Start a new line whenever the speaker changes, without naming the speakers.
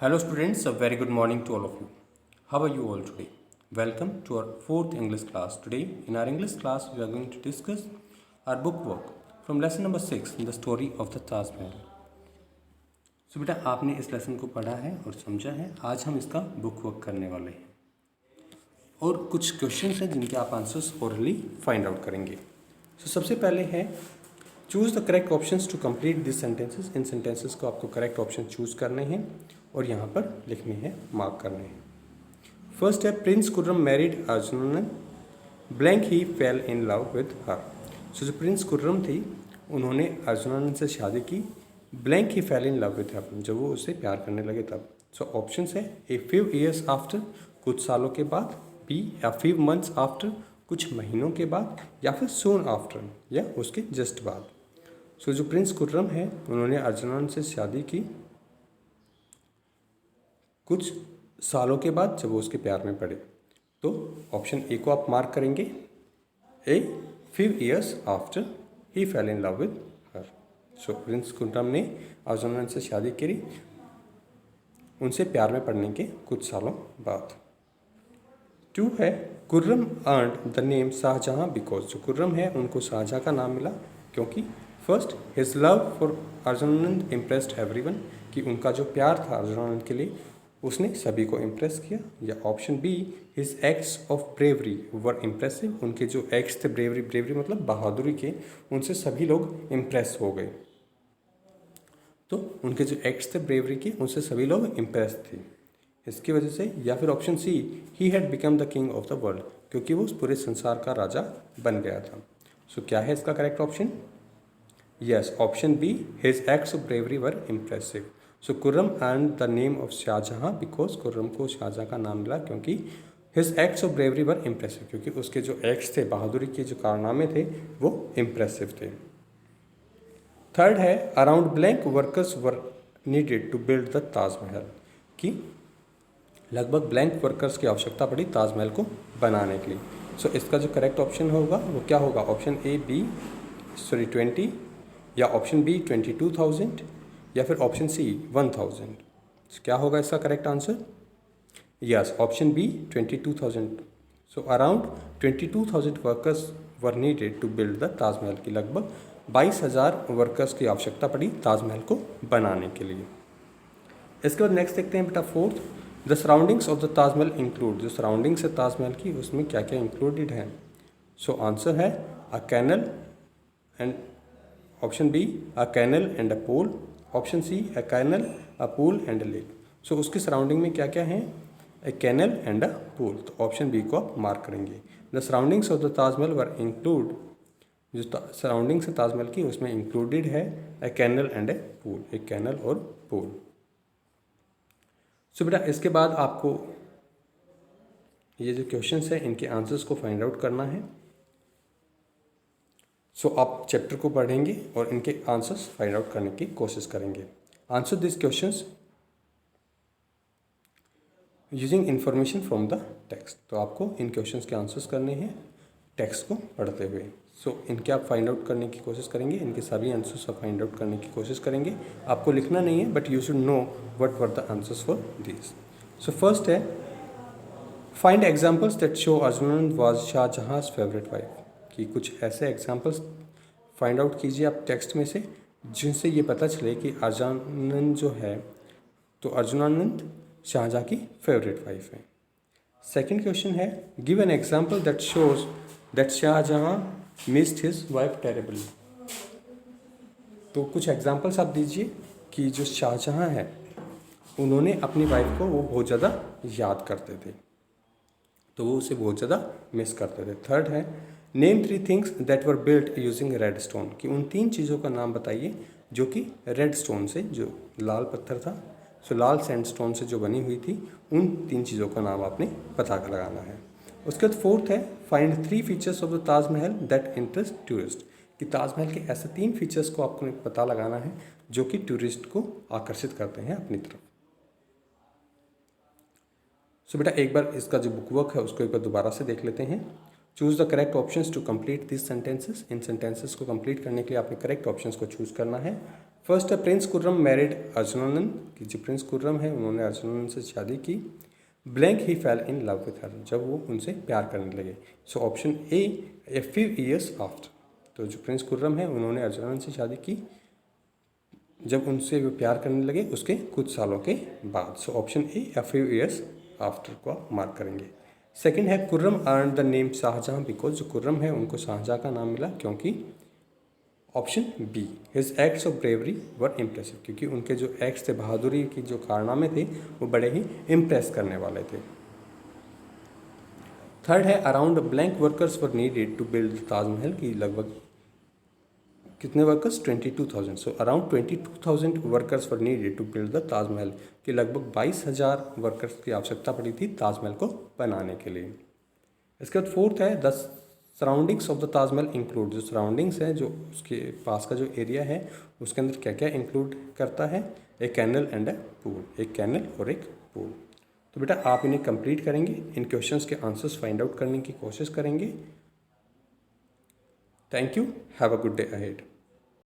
Hello students, a very good morning to all of you. How are you all today? Welcome to our fourth English class. Today in our English class we are going to discuss our book work from lesson number 6, The Story of the Taj Mahal. So बेटा आपने इस lesson को पढ़ा है और समझा है। आज हम इसका बुक वर्क करने वाले हैं और कुछ क्वेश्चंस हैं जिनके आप आंसर्स ओरली फाइंड आउट करेंगे। So सबसे पहले है choose the correct options to complete this sentences. इन सेंटेंसेस को आपको करेक्ट ऑप्शन चूज़ करने हैं और यहाँ पर लिखने हैं, मार्क करने हैं। फर्स्ट है prince Khurram married Arjumand blank he fell in love with her. So जो प्रिंस खुर्रम थी उन्होंने अर्जुनन से शादी की, blank he fell in love with her, जब वो उससे प्यार करने लगे तब। सो ऑप्शंस है ए फ्यू ईयर्स आफ्टर, कुछ सालों के बाद, बी या फ्यू मंथ्स आफ्टर, कुछ महीनों के बाद, या फिर सून आफ्टर, या उसके जस्ट बाद। सो जो प्रिंस खुर्रम है उन्होंने अर्जुनन से शादी की कुछ सालों के बाद जब वो उसके प्यार में पड़े। तो ऑप्शन ए को आप मार्क करेंगे, ए few years after he fell in love with her. So Prince Khurram ने अर्जुनन से शादी करी उनसे प्यार में पड़ने के कुछ सालों बाद। 2 है Khurram earned the name Shah Jahan because. जो खुर्रम है उनको शाहजहां का नाम मिला क्योंकि first his love for Arjumand impressed everyone, कि उनका जो प्यार था अर्जुनन के लिए उसने सभी को इम्प्रेस किया। या option B his acts of bravery were impressive, उनके जो एक्ट्स थे ब्रेवरी मतलब बहादुरी के, उनसे सभी लोग इम्प्रेस हो गए। तो उनके जो एक्ट्स थे ब्रेवरी के उनसे सभी लोग इम्प्रेस थे इसकी वजह से। या फिर ऑप्शन सी ही had become the king of the world, क्योंकि वो उस पूरे संसार का राजा बन गया था। सो क्या है इसका correct option? Yes, option B his acts of bravery were impressive. So Khurram and the name of Shah Jahan because Khurram को शाहजहां का नाम मिला क्योंकि his acts of bravery were impressive, क्योंकि उसके जो एक्ट्स थे बहादुरी के जो कारनामे थे वो इम्प्रेसिव थे। थर्ड है around blank workers were needed to build the Taj Mahal, कि लगभग ब्लैंक वर्कर्स की आवश्यकता पड़ी ताजमहल को बनाने के लिए। सो इसका जो करेक्ट ऑप्शन होगा वो क्या होगा? ऑप्शन ए 20, या ऑप्शन बी 22,000, या फिर ऑप्शन सी 1,000। क्या होगा इसका correct answer? Yes, option B 22,000। So around 22,000 workers were needed to build the Taj Mahal, की लगभग 22,000 वर्कर्स की आवश्यकता पड़ी ताजमहल को बनाने के लिए। इसके बाद नेक्स्ट देखते हैं बेटा fourth, the surroundings of the Taj Mahal include. जो सराउंडिंग्स है ताजमहल की उसमें क्या क्या इंक्लूडेड है? सो आंसर है a canal and option B a canal and a pool, option C a canal a pool and a lake. So उसके सराउंडिंग में क्या क्या है? A canal and a pool. तो ऑप्शन बी को आप मार्क करेंगे। The surroundings of the Taj Mahal were include, जो सराउंडिंग्स है ताजमहल की उसमें इंक्लूडेड है a canal and a pool, एक कैनल और पूल। सो बेटा इसके बाद आपको ये जो क्वेश्चंस हैं इनके आंसर्स को फाइंड आउट करना है। सो आप चैप्टर को पढ़ेंगे और इनके आंसर्स फाइंड आउट करने की कोशिश करेंगे। Answer this questions using information from the text. तो आपको इन क्वेश्चंस के आंसर्स करने हैं टेक्स्ट को पढ़ते हुए। सो इनके आप फाइंड आउट करने की कोशिश करेंगे, इनके सभी आंसर्स आप फाइंड आउट करने की कोशिश करेंगे। आपको लिखना नहीं है but you should know what were the answers for this. So first है find examples that show Arjumand was Shah Jahan favourite wife, कि कुछ ऐसे एग्जाम्पल्स फाइंड आउट कीजिए आप टेक्स्ट में से जिनसे ये पता चले कि अर्जुनन जो है तो अर्जुनानंद शाहजहां की फेवरेट वाइफ है। सेकेंड क्वेश्चन है give an example that shows that Shah Jahan missed his wife terribly. तो कुछ एग्जाम्पल्स आप दीजिए कि जो शाहजहां है उन्होंने अपनी वाइफ को वो बहुत ज़्यादा याद करते थे, तो वो उसे बहुत ज़्यादा मिस करते थे। थर्ड है name 3 things that were built using red stone, कि उन 3 चीज़ों का नाम बताइए जो कि रेड स्टोन से, जो लाल पत्थर था, सो लाल सैंडस्टोन से जो बनी हुई थी, उन 3 चीज़ों का नाम आपने पता लगाना है। उसके बाद फोर्थ है find 3 features of the Taj Mahal that interest tourist, कि ताजमहल के ऐसे 3 फीचर्स को आपको पता लगाना है जो कि टूरिस्ट को आकर्षित करते हैं अपनी तरफ। सो बेटा एक बार इसका जो बुक वर्क है उसको एक बार दोबारा से देख लेते हैं। Choose the correct options to complete this sentences. इन सेंटेंसेस को कंप्लीट करने के लिए आपने करेक्ट ऑप्शंस को चूज़ करना है। फर्स्ट है प्रिंस खुर्रम मैरिड अर्जुनंदन, कि जो प्रिंस खुर्रम है उन्होंने अर्जुनंदन से शादी की। Blank he fell in love with her, जब वो उनसे प्यार करने लगे। सो option A few years after, तो जो प्रिंस खुर्रम है उन्होंने अर्जुनंदन से शादी की जब उनसे वो प्यार करने लगे उसके कुछ सालों के बाद। So option A few years after को आप मार्क करेंगे। सेकंड है Khurram earn the name Shah Jahan because, जो खुर्रम है उनको शाहजहां का नाम मिला क्योंकि option B his acts of bravery were impressive, क्योंकि उनके जो एक्ट्स थे, बहादुरी की जो कारनामे थे वो बड़े ही इम्प्रेस करने वाले थे। थर्ड है around blank workers were needed to build Taj Mahal, की लगभग कितने workers, 22,000। So around 22,000 workers were needed to build the Taj Mahal, कि लगभग 22,000 वर्कर्स की आवश्यकता पड़ी थी ताजमहल को बनाने के लिए। इसके बाद फोर्थ है the surroundings of the Taj Mahal include, जो सराउंडिंग्स है, जो उसके पास का जो एरिया है उसके अंदर क्या क्या इंक्लूड करता है, एक कैनल एंड ए पूल, एक कैनल और एक पूल। तो बेटा आप इन्हें कंप्लीट करेंगे, इन क्वेश्चंस के आंसर्स फाइंड आउट करने की कोशिश करेंगे। Thank you, have a good day ahead.